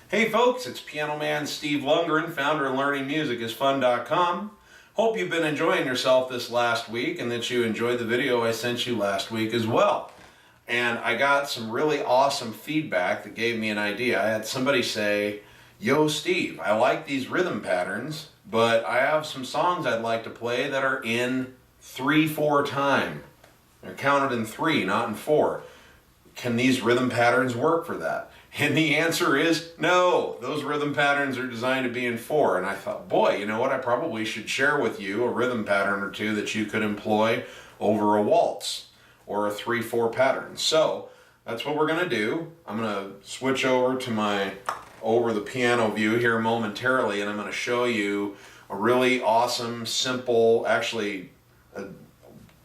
Hey folks, it's Piano Man Steve Lundgren, founder of LearningMusicIsFun.com. Hope you've been enjoying yourself this last week and that you enjoyed the video I sent you last week as well. And I got some really awesome feedback that gave me an idea. I had somebody say, "Yo Steve, I like these rhythm patterns, but I have some songs I'd like to play that are in 3/4 time. They're counted in 3, not in 4. Can these rhythm patterns work for that?" And the answer is no. Those rhythm patterns are designed to be in 4. And I thought, boy, you know what? I probably should share with you a rhythm pattern or two that you could employ over a waltz or a 3/4 pattern. So that's what we're going to do. I'm going to switch over to over the piano view here momentarily, and I'm going to show you a really awesome, simple, actually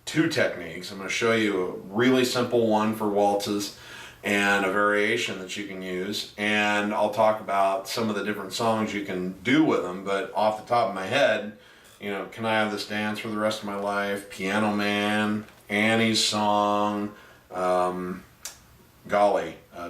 2 techniques. I'm going to show you a really simple one for waltzes and a variation that you can use, and I'll talk about some of the different songs you can do with them. But off the top of my head, you know, Can I Have This Dance for the Rest of My Life, Piano Man, Annie's Song,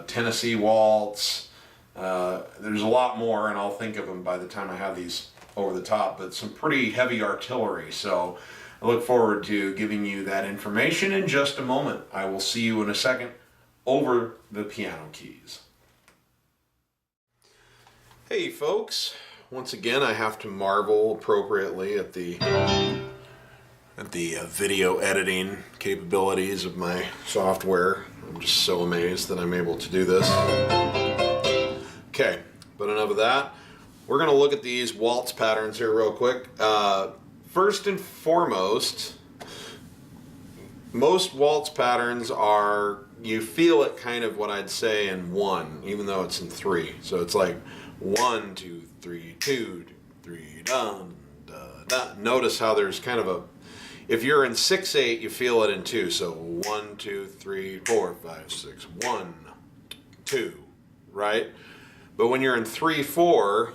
Tennessee Waltz. There's a lot more, and I'll think of them by the time I have these over the top, but some pretty heavy artillery. So I look forward to giving you that information in just a moment. I will see you in a second over the piano keys. Hey folks, once again I have to marvel appropriately at the video editing capabilities of my software. I'm just so amazed that I'm able to do this. Okay, but enough of that. We're going to look at these waltz patterns here real quick. First and foremost, most waltz patterns are, you feel it kind of what I'd say in 1, even though it's in 3. So it's like 1, 2, 3, 2, 3, dun, da, da. Notice how there's kind of a, if you're in 6/8, you feel it in 2. So 1, 2, 3, 4, 5, 6, 1, 2, right? But when you're in 3/4,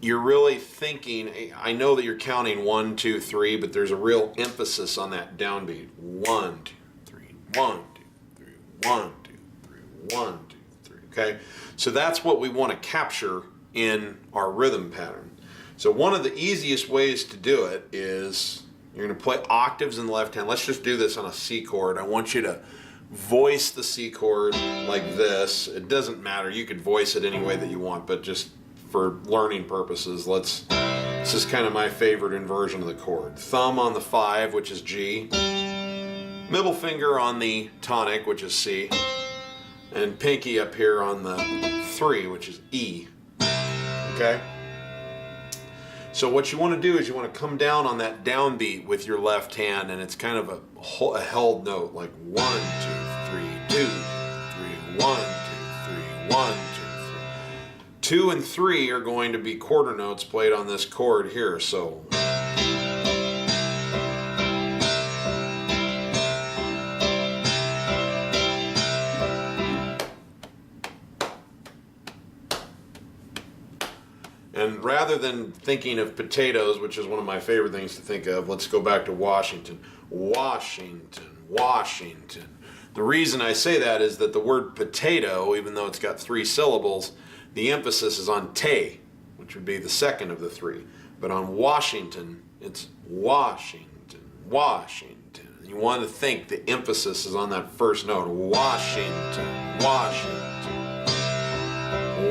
you're really thinking, I know that you're counting 1, 2, 3, but there's a real emphasis on that downbeat. 1, 2, 3, 1, 2, 3, 1, 2, 3, 1, 2, 3. Okay? So that's what we want to capture in our rhythm pattern. So one of the easiest ways to do it is you're going to play octaves in the left hand. Let's just do this on a C chord. I want you to voice the C chord like this. It doesn't matter. You could voice it any way that you want, but just for learning purposes, this is kind of my favorite inversion of the chord. Thumb on the 5, which is G, middle finger on the tonic, which is C, and pinky up here on the 3, which is E. Okay? So what you want to do is you want to come down on that downbeat with your left hand, and it's kind of a held note, like 1, 2, 3, 2, 3, 1, 2, 3, 1, 2, 3. 2 and 3 are going to be quarter notes played on this chord here. So and rather than thinking of potatoes, which is one of my favorite things to think of, let's go back to Washington. Washington, Washington. The reason I say that is that the word potato, even though it's got 3 syllables, the emphasis is on te, which would be the second of the 3. But on Washington, it's Washington, Washington. You want to think the emphasis is on that first note. Washington, Washington,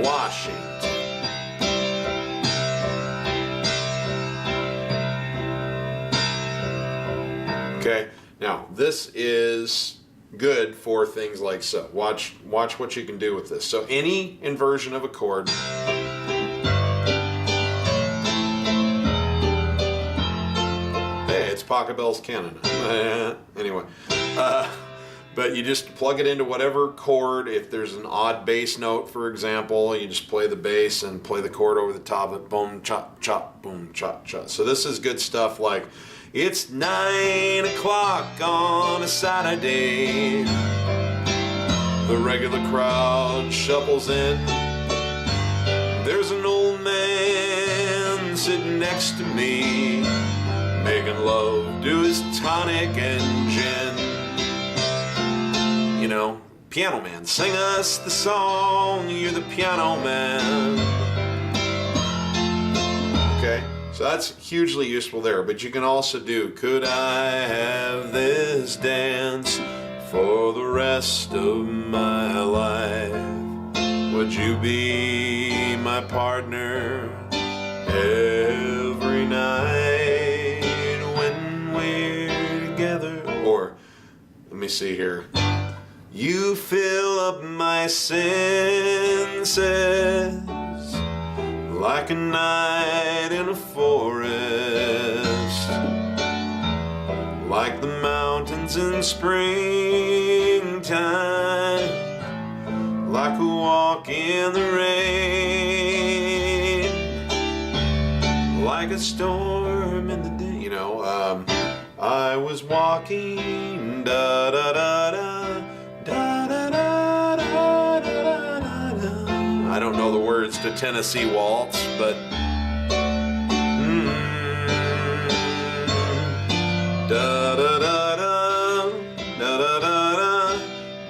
Washington. Okay, now this is good for things like so. Watch what you can do with this. So any inversion of a chord, hey, it's Pachelbel's canon. Anyway, but you just plug it into whatever chord. If there's an odd bass note, for example, you just play the bass and play the chord over the top of it. Boom, chop, chop, boom, chop, chop. So this is good stuff like, it's 9 o'clock on a Saturday. The regular crowd shuffles in. There's an old man sitting next to me, making love to his tonic and gin. You know, piano man. Sing us the song, you're the piano man. Okay, so that's hugely useful there. But you can also do, could I have this dance for the rest of my life? Would you be my partner every night when we're together? Or, let me see here. You fill up my senses like a night in a forest, like the mountains in springtime, like a walk in the rain, like a storm in the day. You know, I was walking, da da da da, da da da da da da da. I don't know the words to Tennessee Waltz, but da da da da, da da da da,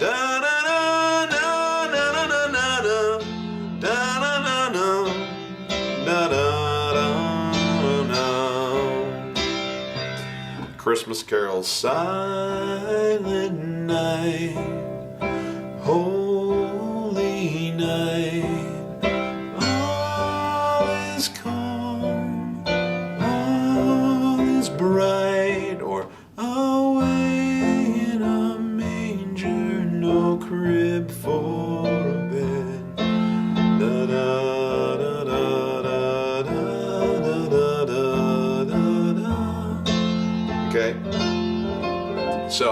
da da da da da da da da da. Christmas carols, silent night, holy night, all is calm, all is bright, or away in a manger, no crib for a bed. Da da da da da da da da da. Okay, so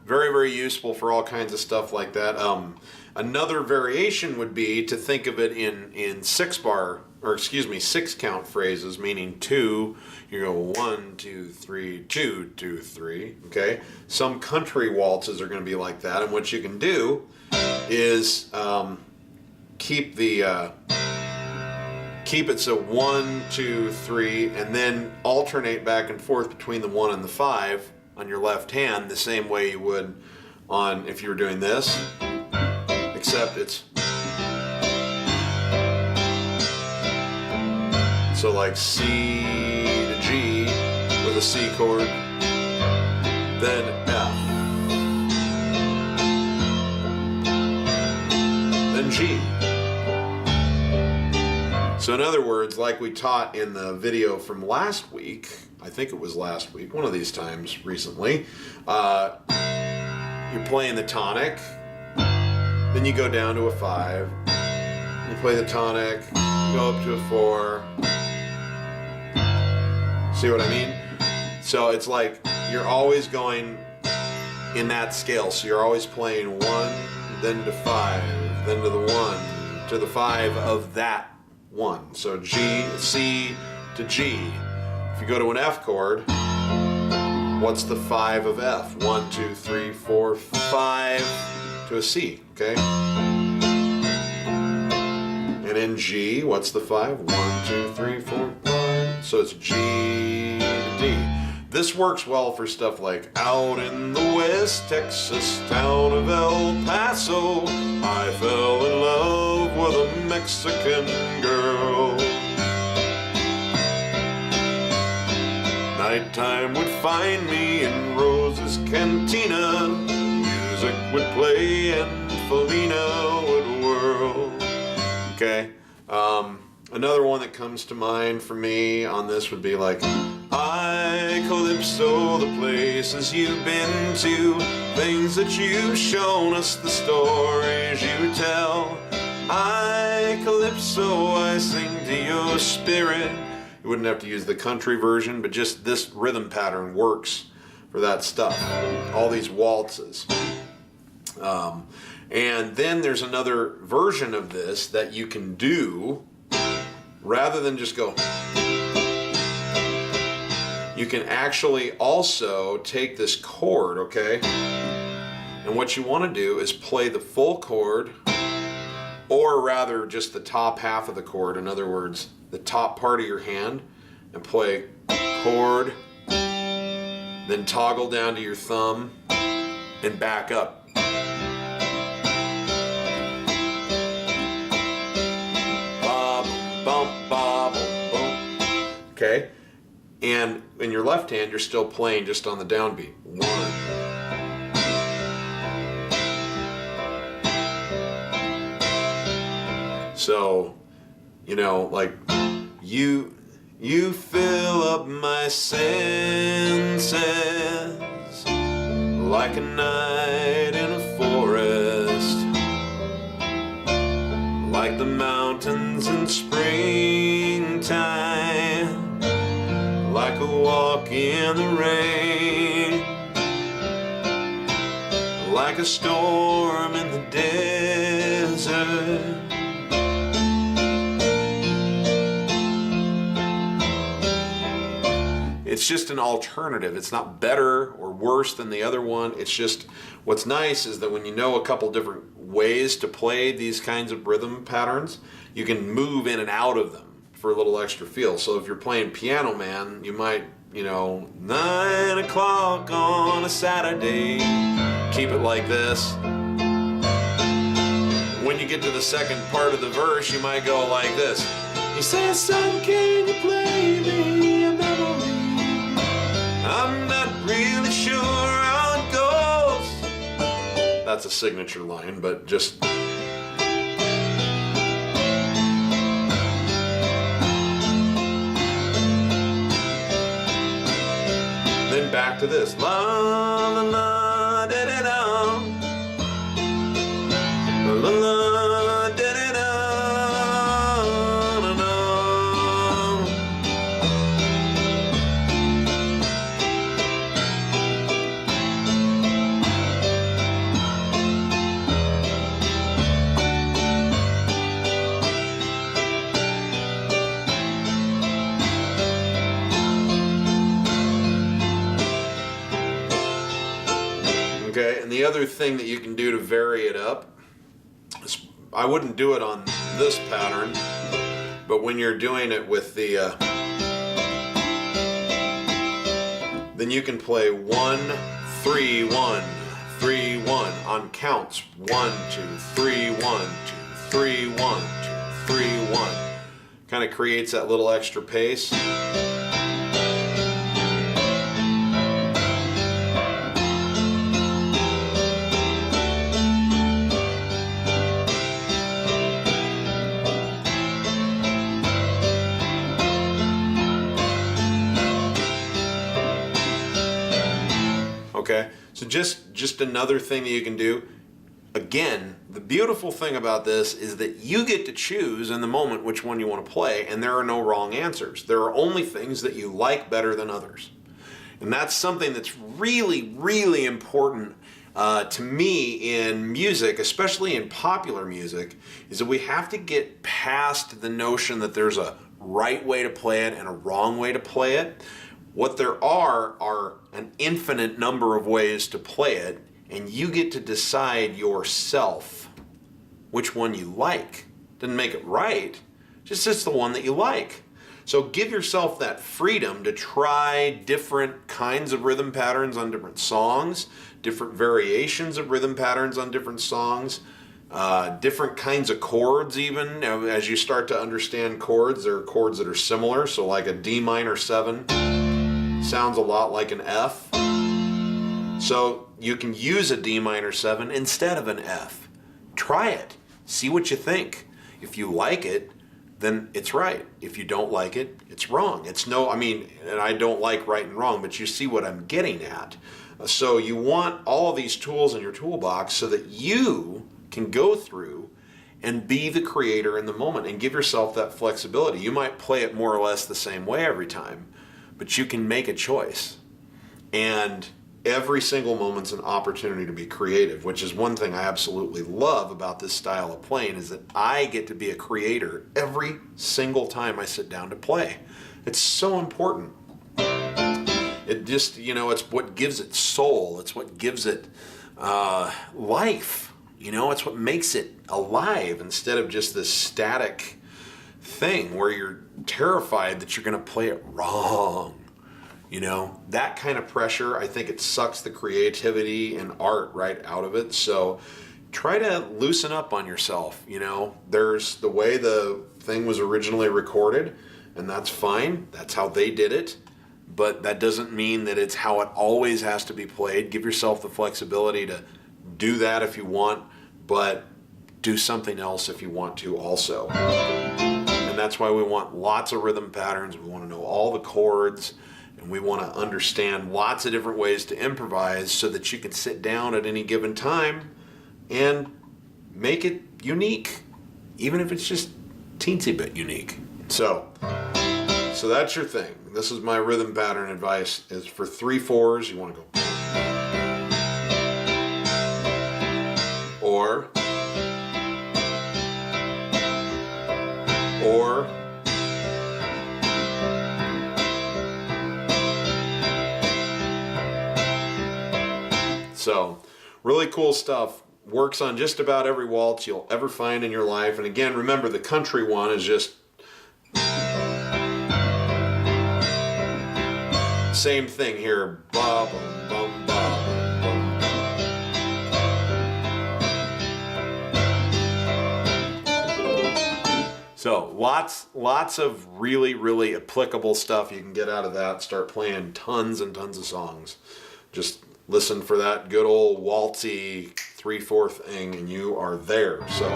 very, very useful for all kinds of stuff like that. Another variation would be to think of it in 6 count phrases, meaning 2. You go 1, 2, 3, 2, 2, 3. Okay. Some country waltzes are going to be like that, and what you can do is keep it so 1, 2, 3, and then alternate back and forth between the 1 and the 5 on your left hand, the same way you would on if you were doing this, except it's so like C to G with a C chord, then F, then G. So in other words, like we taught in the video from last week, I think it was last week, one of these times recently, you're playing the tonic, then you go down to a 5, you play the tonic, go up to a 4. See what I mean? So it's like you're always going in that scale. So you're always playing 1, then to 5, then to the 1, to the 5 of that 1. So G, C to G. If you go to an F chord, what's the 5 of F? 1, 2, 3, 4, 5 to a C, okay? And in G, what's the 5? 1, 2, 3, 4, 5. So it's G to D. This works well for stuff like out in the West Texas town of El Paso, I fell in love with a Mexican girl. Nighttime would find me in Rose's Cantina, music would play and Felina would whirl. Okay, another one that comes to mind for me on this would be like, I, Calypso, the places you've been to, things that you've shown us, the stories you tell. I, Calypso, I sing to your spirit. You wouldn't have to use the country version, but just this rhythm pattern works for that stuff. All these waltzes. And then there's another version of this that you can do rather than just go. You can actually also take this chord, okay? And what you want to do is play the full chord, or rather just the top half of the chord. In other words, the top part of your hand, and play chord, then toggle down to your thumb and back up. in your left hand, you're still playing just on the downbeat. 1. So, you know, like, you fill up my senses like a night in a forest, like the mountains in springtime, like a walk in the rain, like a storm in the desert. It's just an alternative. It's not better or worse than the other one. It's just, what's nice is that when you know a couple different ways to play these kinds of rhythm patterns, you can move in and out of them for a little extra feel. So if you're playing Piano Man, you might, you know, 9 o'clock on a Saturday, keep it like this. When you get to the second part of the verse, you might go like this. He says, son, can you play me a melody? I'm not really sure how it goes. That's a signature line, but just... Then back to this. La la la da da da. La la la da da da. Okay, and the other thing that you can do to vary it up is, I wouldn't do it on this pattern, but when you're doing it with the, then you can play 1, 3, 1, 3, 1 on counts. 1, 2, 3, 1, 2, 3, 1, 2, 3, 1. Kind of creates that little extra pace. Okay, so just another thing that you can do. Again, the beautiful thing about this is that you get to choose in the moment which one you want to play, and there are no wrong answers. There are only things that you like better than others. And that's something that's really, really important to me in music, especially in popular music, is that we have to get past the notion that there's a right way to play it and a wrong way to play it. What there are an infinite number of ways to play it, and you get to decide yourself which one you like. Doesn't make it right, just it's the one that you like. So give yourself that freedom to try different kinds of rhythm patterns on different songs, different variations of rhythm patterns on different songs, different kinds of chords even. As you start to understand chords, there are chords that are similar, so like a D minor 7 sounds a lot like an F. So you can use a D minor 7 instead of an F. Try it. See what you think. If you like it, then it's right. If you don't like it, it's wrong. It's no, I mean, and I don't like right and wrong, but you see what I'm getting at. So you want all of these tools in your toolbox so that you can go through and be the creator in the moment and give yourself that flexibility. You might play it more or less the same way every time, but you can make a choice. And every single moment's an opportunity to be creative, which is one thing I absolutely love about this style of playing, is that I get to be a creator every single time I sit down to play. It's so important. It just, you know, it's what gives it soul. It's what gives it life. You know, it's what makes it alive instead of just this static thing where you're terrified that you're going to play it wrong. You know, that kind of pressure, I think it sucks the creativity and art right out of it. So try to loosen up on yourself. You know, there's the way the thing was originally recorded, and that's fine. That's how they did it. but that doesn't mean that it's how it always has to be played. Give yourself the flexibility to do that if you want, but do something else if you want to also. And that's why we want lots of rhythm patterns. We want to know all the chords, and we want to understand lots of different ways to improvise so that you can sit down at any given time and make it unique, even if it's just teensy bit unique. So that's your thing. This is my rhythm pattern advice. Is for 3/4s, you want to go or so really cool stuff. Works on just about every waltz you'll ever find in your life. And again, remember, the country one is just same thing here. Ba, bum, bum, ba, bum, bum. So lots of really, really applicable stuff you can get out of that. Start playing tons and tons of songs. Just listen for that good old waltzy 3/4 thing and you are there. So,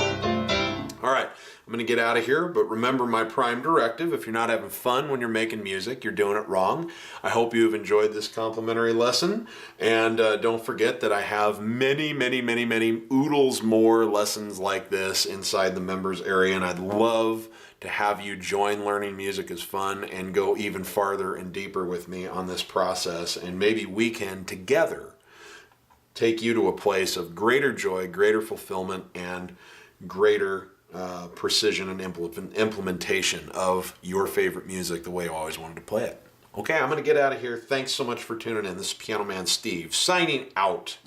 all right, I'm going to get out of here, but remember my prime directive: if you're not having fun when you're making music, you're doing it wrong. I hope you've enjoyed this complimentary lesson, and don't forget that I have many oodles more lessons like this inside the members area, and I'd love to have you join Learning Music is Fun and go even farther and deeper with me on this process, and maybe we can together take you to a place of greater joy, greater fulfillment, and greater precision and implementation of your favorite music the way you always wanted to play it. Okay, I'm going to get out of here. Thanks so much for tuning in. This is Piano Man Steve signing out.